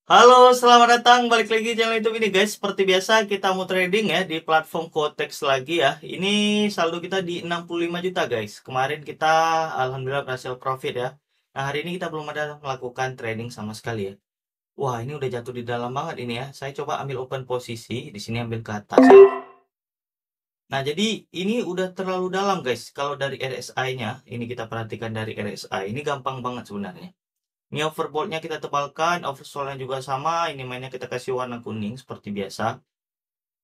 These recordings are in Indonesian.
Halo, selamat datang balik lagi di channel YouTube ini guys. Seperti biasa kita mau trading ya di platform Quotex lagi ya. Ini saldo kita di 65 juta guys. Kemarin kita alhamdulillah berhasil profit ya. Nah, hari ini kita belum ada melakukan trading sama sekali ya. Wah, ini udah jatuh di dalam banget ini ya. Saya coba ambil open posisi, di sini ambil ke atas ya. Nah, jadi ini udah terlalu dalam guys. Kalau dari RSI-nya, ini kita perhatikan dari RSI, ini gampang banget sebenarnya. Ini overbought-nya kita tebalkan, oversold-nya juga sama, ini mainnya kita kasih warna kuning seperti biasa.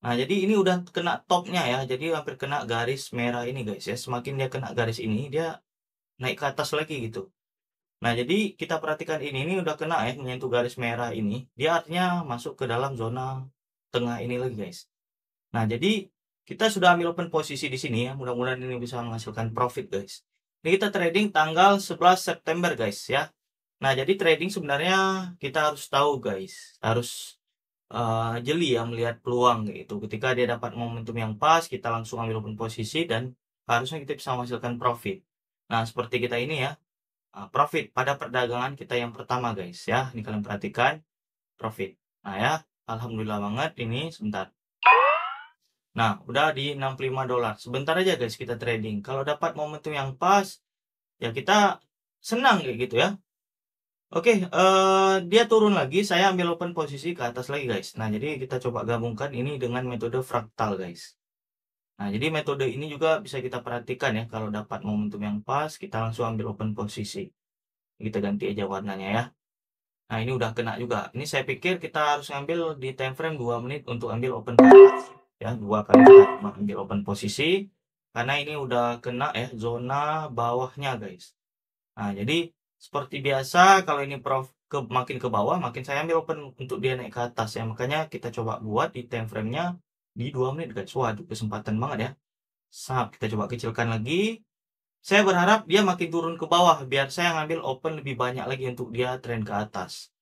Nah, jadi ini udah kena top-nya ya, jadi hampir kena garis merah ini guys ya. Semakin dia kena garis ini, dia naik ke atas lagi gitu. Nah, jadi kita perhatikan ini udah kena ya, menyentuh garis merah ini. Dia artinya masuk ke dalam zona tengah ini lagi guys. Nah, jadi kita sudah ambil open posisi di sini ya, mudah-mudahan ini bisa menghasilkan profit guys. Ini kita trading tanggal 11 September guys ya. Nah, jadi trading sebenarnya kita harus tahu guys, harus jeli ya melihat peluang gitu. Ketika dia dapat momentum yang pas, kita langsung ambil open posisi dan harusnya kita bisa menghasilkan profit. Nah, seperti kita ini ya, profit pada perdagangan kita yang pertama guys ya. Ini kalian perhatikan profit. Nah ya, alhamdulillah banget ini sebentar. Nah, udah di 65 dolar. Sebentar aja guys kita trading. Kalau dapat momentum yang pas, ya kita senang kayak gitu ya. Oke, dia turun lagi, saya ambil open posisi ke atas lagi guys. Nah, jadi kita coba gabungkan ini dengan metode fraktal guys. Nah, jadi metode ini juga bisa kita perhatikan ya, kalau dapat momentum yang pas, kita langsung ambil open posisi. Kita ganti aja warnanya ya. Nah, ini udah kena juga. Ini saya pikir kita harus ngambil di time frame 2 menit untuk ambil open ke atas. Ya, 2 kali kita ambil open posisi, karena ini udah kena ya, zona bawahnya guys. Nah, jadi seperti biasa kalau ini makin ke bawah, makin saya ambil open untuk dia naik ke atas ya. Makanya kita coba buat di time frame-nya di 2 menit guys. Waduh, kesempatan banget ya. Kita coba kecilkan lagi. Saya berharap dia makin turun ke bawah biar saya ngambil open lebih banyak lagi untuk dia trend ke atas.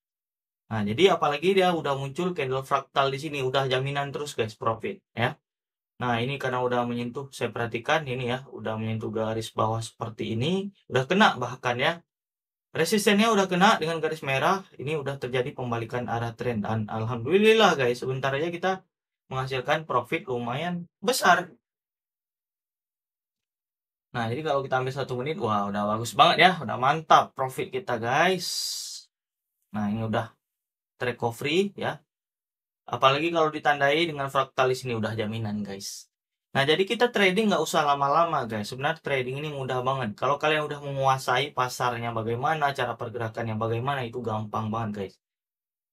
Nah, jadi apalagi dia udah muncul candle fraktal di sini, udah jaminan terus guys profit ya. Nah, ini karena udah menyentuh, saya perhatikan ini ya, udah menyentuh garis bawah seperti ini, udah kena bahkan ya. Resistennya udah kena dengan garis merah, ini udah terjadi pembalikan arah tren dan alhamdulillah guys, sebentar aja kita menghasilkan profit lumayan besar. Nah, jadi kalau kita ambil 1 menit, wah udah bagus banget ya, udah mantap profit kita guys. Nah, ini udah recovery ya. Apalagi kalau ditandai dengan fraktalis ini udah jaminan guys. Nah, jadi kita trading nggak usah lama-lama guys. Sebenarnya trading ini mudah banget. Kalau kalian udah menguasai pasarnya bagaimana, cara pergerakannya bagaimana, itu gampang banget guys.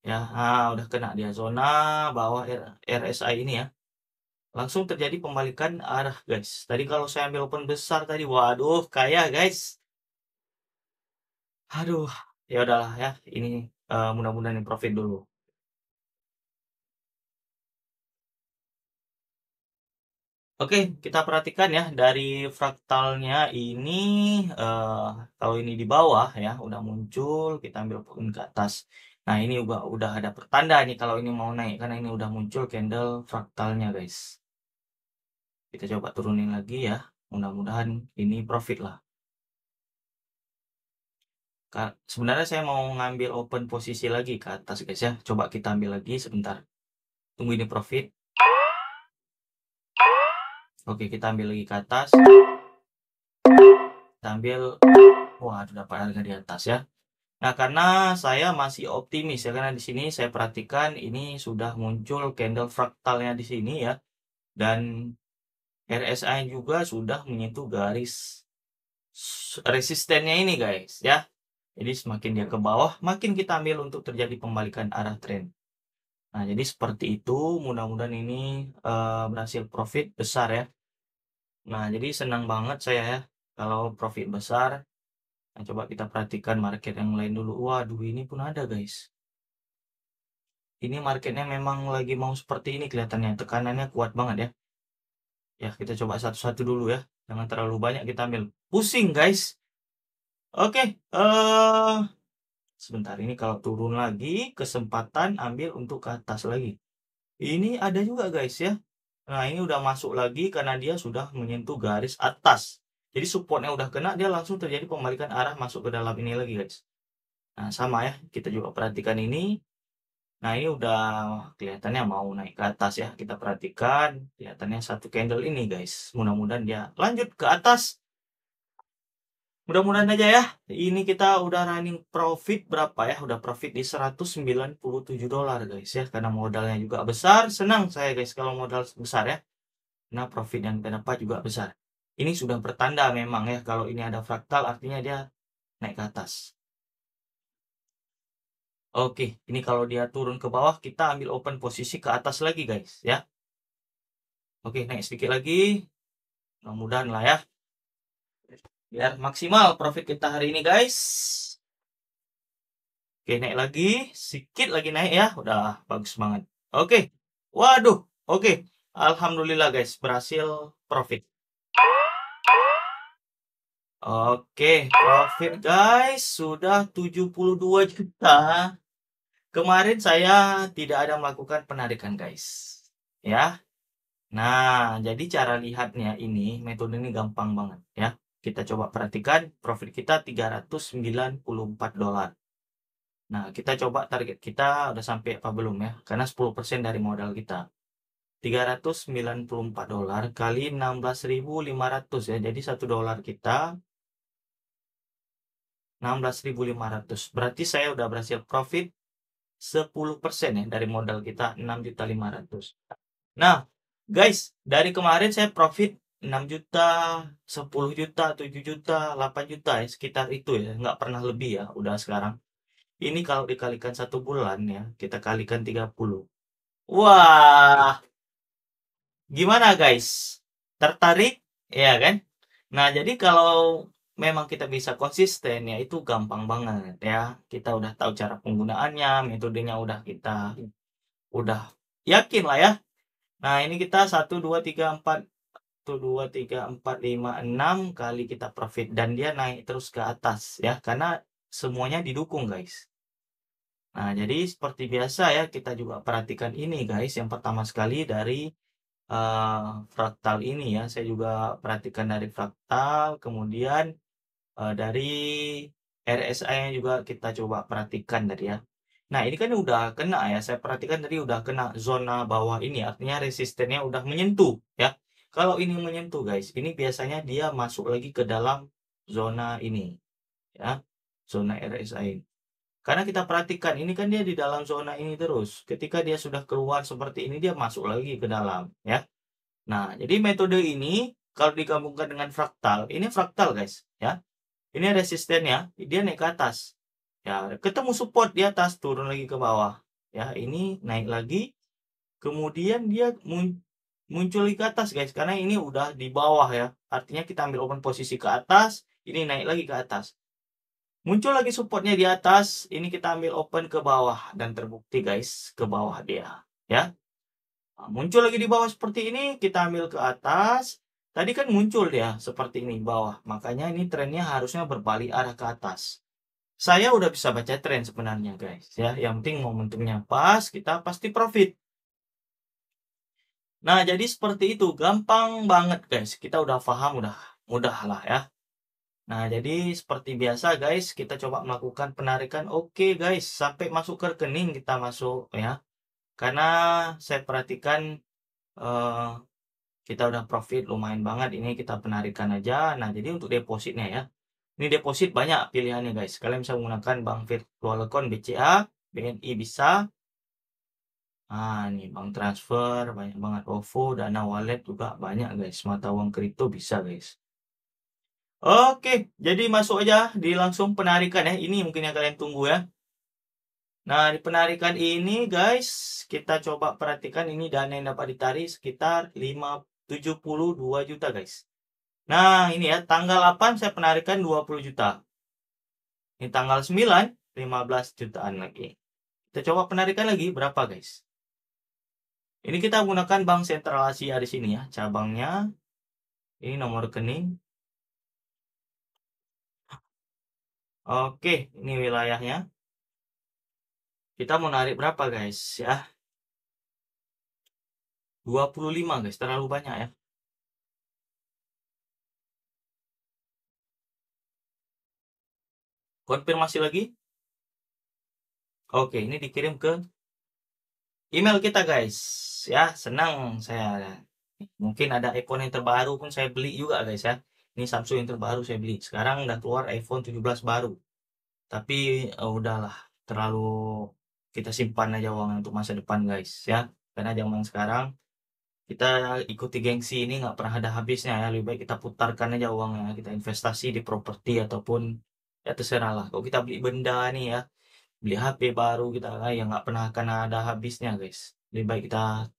Ya, udah kena dia zona bawah RSI ini ya. Langsung terjadi pembalikan arah guys. Tadi kalau saya ambil open besar tadi, waduh, kaya guys. Aduh, ya udahlah ya. Ini mudah-mudahan ini profit dulu. Oke, kita perhatikan ya dari fraktalnya ini, kalau ini di bawah ya udah muncul, kita ambil pun ke atas. Nah, ini udah ada pertanda nih kalau ini mau naik karena ini udah muncul candle fraktalnya guys. Kita coba turunin lagi ya, mudah-mudahan ini profit lah. Sebenarnya saya mau ngambil open posisi lagi ke atas guys ya. Coba kita ambil lagi sebentar. Tunggu ini profit. Oke, kita ambil lagi ke atas. Kita ambil, wah dapat harga di atas ya. Nah, karena saya masih optimis ya, karena di sini saya perhatikan ini sudah muncul candle fraktalnya di sini ya, dan RSI juga sudah menyentuh garis resistennya ini guys ya. Jadi semakin dia ke bawah, makin kita ambil untuk terjadi pembalikan arah tren. Nah, jadi seperti itu, mudah-mudahan ini berhasil profit besar ya. Nah, jadi senang banget saya ya kalau profit besar. Nah, coba kita perhatikan market yang lain dulu. Waduh, ini pun ada guys. Ini marketnya memang lagi mau seperti ini kelihatannya. Tekanannya kuat banget ya. Ya, kita coba satu-satu dulu ya. Jangan terlalu banyak kita ambil. Pusing guys. Oke, sebentar ini kalau turun lagi, kesempatan ambil untuk ke atas lagi. Ini ada juga guys ya. Nah, ini udah masuk lagi karena dia sudah menyentuh garis atas. Jadi supportnya udah kena, dia langsung terjadi pembalikan arah masuk ke dalam ini lagi guys. Nah, sama ya, kita juga perhatikan ini. Nah, ini udah kelihatannya mau naik ke atas ya. Kita perhatikan, kelihatannya satu candle ini guys. Mudah-mudahan dia lanjut ke atas. Mudah-mudahan aja ya. Ini kita udah running profit berapa ya? Udah profit di 197 dolar guys ya. Karena modalnya juga besar. Senang saya guys kalau modal besar ya. Nah, profit yang kita dapat juga besar. Ini sudah bertanda memang ya. Kalau ini ada fraktal artinya dia naik ke atas. Oke, ini kalau dia turun ke bawah, kita ambil open posisi ke atas lagi guys ya. Oke, naik sedikit lagi. Mudah-mudahan lah ya. Biar maksimal profit kita hari ini guys. Oke, naik lagi. Sedikit lagi naik ya. Udah bagus banget. Oke. Waduh. Oke. Alhamdulillah guys. Berhasil profit. Oke. Profit guys. Sudah 72 juta. Kemarin saya tidak ada melakukan penarikan guys. Ya. Nah, jadi cara lihatnya ini, metode ini gampang banget ya. Kita coba perhatikan profit kita 394 dolar. Nah, kita coba target kita udah sampai apa belum ya? Karena 10% dari modal kita. 394 dolar kali 16.500 ya. Jadi 1 dolar kita 16.500. Berarti saya udah berhasil profit 10% ya dari modal kita 6.500. Nah, guys, dari kemarin saya profit 6 juta, 10 juta, 7 juta, 8 juta ya, sekitar itu ya. Nggak pernah lebih ya, udah sekarang. Ini kalau dikalikan 1 bulan ya, kita kalikan 30. Wah, gimana guys? Tertarik? Ya kan? Nah, jadi kalau memang kita bisa konsisten ya itu gampang banget ya. Kita udah tahu cara penggunaannya, metodenya udah yakin lah ya. Nah, ini kita 1, 2, 3, 4 1, 2, 3, 4, 5, 6 kali kita profit dan dia naik terus ke atas ya karena semuanya didukung guys. Nah, jadi seperti biasa ya kita juga perhatikan ini guys. Yang pertama sekali dari fraktal ini ya. Saya juga perhatikan dari fraktal, kemudian dari RSI-nya juga kita coba perhatikan tadi ya. Nah, ini kan udah kena ya. Saya perhatikan tadi udah kena zona bawah ini, artinya resistennya udah menyentuh ya. Kalau ini menyentuh guys, ini biasanya dia masuk lagi ke dalam zona ini ya. Zona RSI. Karena kita perhatikan ini kan dia di dalam zona ini terus. Ketika dia sudah keluar seperti ini dia masuk lagi ke dalam ya. Nah, jadi metode ini kalau digabungkan dengan fraktal, ini fraktal guys ya. Ini resistennya, dia naik ke atas. Ya, ketemu support di atas, turun lagi ke bawah. Ya, ini naik lagi, kemudian dia muncul ke atas guys, karena ini udah di bawah ya. Artinya kita ambil open posisi ke atas, ini naik lagi ke atas. Muncul lagi supportnya di atas, ini kita ambil open ke bawah dan terbukti guys, ke bawah dia. Ya, nah, muncul lagi di bawah seperti ini, kita ambil ke atas. Tadi kan muncul dia seperti ini di bawah, makanya ini trennya harusnya berbalik arah ke atas. Saya udah bisa baca tren sebenarnya guys ya. Yang penting momentumnya pas, kita pasti profit. Nah, jadi seperti itu. Gampang banget guys. Kita udah paham, udah mudah lah ya. Nah, jadi seperti biasa guys, kita coba melakukan penarikan. Oke guys, sampai masuk ke rekening kita masuk ya. Karena saya perhatikan eh, kita udah profit lumayan banget. Ini kita penarikan aja. Nah, jadi untuk depositnya ya. Ini deposit banyak pilihannya guys. Kalian bisa menggunakan bank virtual account BCA, BNI bisa. Nah, ini bank transfer banyak banget, OVO, Dana Wallet juga banyak guys. Mata uang kripto bisa guys. Oke, jadi masuk aja di langsung penarikan ya. Ini mungkin yang kalian tunggu ya. Nah, di penarikan ini guys, kita coba perhatikan ini dana yang dapat ditarik sekitar 72 juta guys. Nah, ini ya, tanggal 8 saya penarikan 20 juta. Ini tanggal 9, 15 jutaan lagi. Kita coba penarikan lagi berapa guys? Ini kita gunakan Bank Sentral Asia di sini ya, cabangnya. Ini nomor rekening. Oke, ini wilayahnya. Kita mau narik berapa guys ya? 25 guys, terlalu banyak ya. Konfirmasi lagi. Oke, ini dikirim ke email kita guys. Ya, senang saya. Mungkin ada iPhone yang terbaru pun saya beli juga guys ya. Ini Samsung yang terbaru saya beli. Sekarang udah keluar iPhone 17 baru. Tapi udahlah, terlalu kita simpan aja uangnya untuk masa depan guys ya. Karena zaman sekarang kita ikuti gengsi ini nggak pernah ada habisnya ya. Lebih baik kita putarkan aja uangnya. Kita investasi di properti ataupun ya terserah lah. Kalau kita beli benda nih ya, beli HP baru kita ya nggak pernah akan ada habisnya guys. Lebih baik kita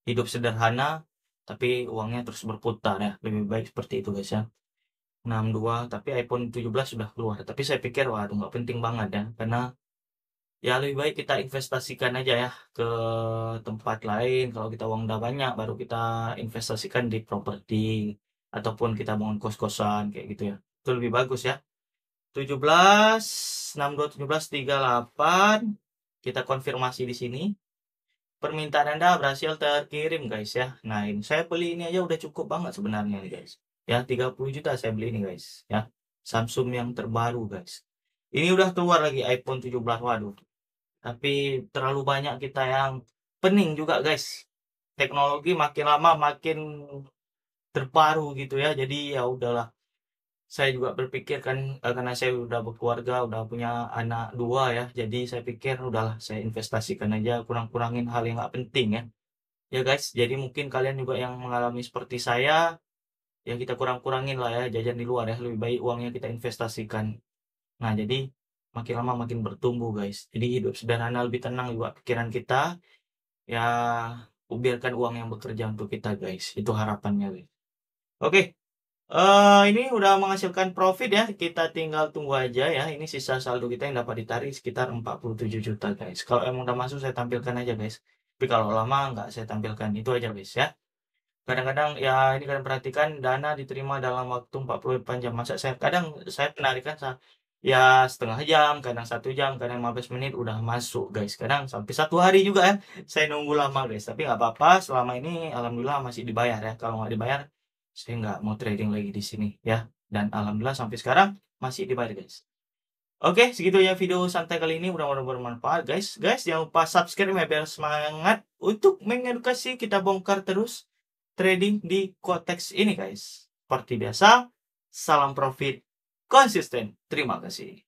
hidup sederhana tapi uangnya terus berputar ya. Lebih baik seperti itu guys ya. 62 tapi iPhone 17 sudah keluar. Tapi saya pikir waduh nggak penting banget ya. Karena ya lebih baik kita investasikan aja ya ke tempat lain. Kalau kita uang udah banyak baru kita investasikan di properti ataupun kita bangun kos-kosan kayak gitu ya. Itu lebih bagus ya. 17 62 17 38 kita konfirmasi di sini. Permintaan Anda berhasil terkirim guys ya. Nah, ini saya beli ini aja udah cukup banget sebenarnya nih guys. Ya, 30 juta saya beli ini guys ya. Samsung yang terbaru guys. Ini udah keluar lagi iPhone 17. Waduh, tapi terlalu banyak kita yang pening juga guys. Teknologi makin lama makin terbaru gitu ya. Jadi ya udahlah. Saya juga berpikir kan karena saya udah berkeluarga, udah punya anak dua ya. Jadi saya pikir udahlah saya investasikan aja, kurang-kurangin hal yang nggak penting ya. Ya guys, jadi mungkin kalian juga yang mengalami seperti saya, ya kita kurang-kurangin lah ya jajan di luar ya. Lebih baik uangnya kita investasikan. Nah, jadi makin lama makin bertumbuh guys. Jadi hidup sederhana lebih tenang juga pikiran kita. Ya, biarkan uang yang bekerja untuk kita guys. Itu harapannya guys. Oke, ini udah menghasilkan profit ya. Kita tinggal tunggu aja ya. Ini sisa saldo kita yang dapat ditarik sekitar 47 juta guys. Kalau emang udah masuk saya tampilkan aja guys. Tapi kalau lama nggak saya tampilkan. Itu aja guys ya. Kadang-kadang ya ini kalian perhatikan dana diterima dalam waktu 48 jam. Masa saya penarikan ya setengah jam, kadang 1 jam, kadang 15 menit udah masuk guys. Kadang sampai 1 hari juga ya. Saya nunggu lama guys. Tapi nggak apa-apa. Selama ini alhamdulillah masih dibayar ya. Kalau nggak dibayar saya nggak mau trading lagi di sini ya. Dan alhamdulillah sampai sekarang masih dibayar guys. Oke, segitu ya video santai kali ini. Mudah-mudahan bermanfaat guys. Guys, jangan lupa subscribe ya biar semangat untuk mengedukasi kita bongkar terus trading di konteks ini guys. Seperti biasa, salam profit konsisten. Terima kasih.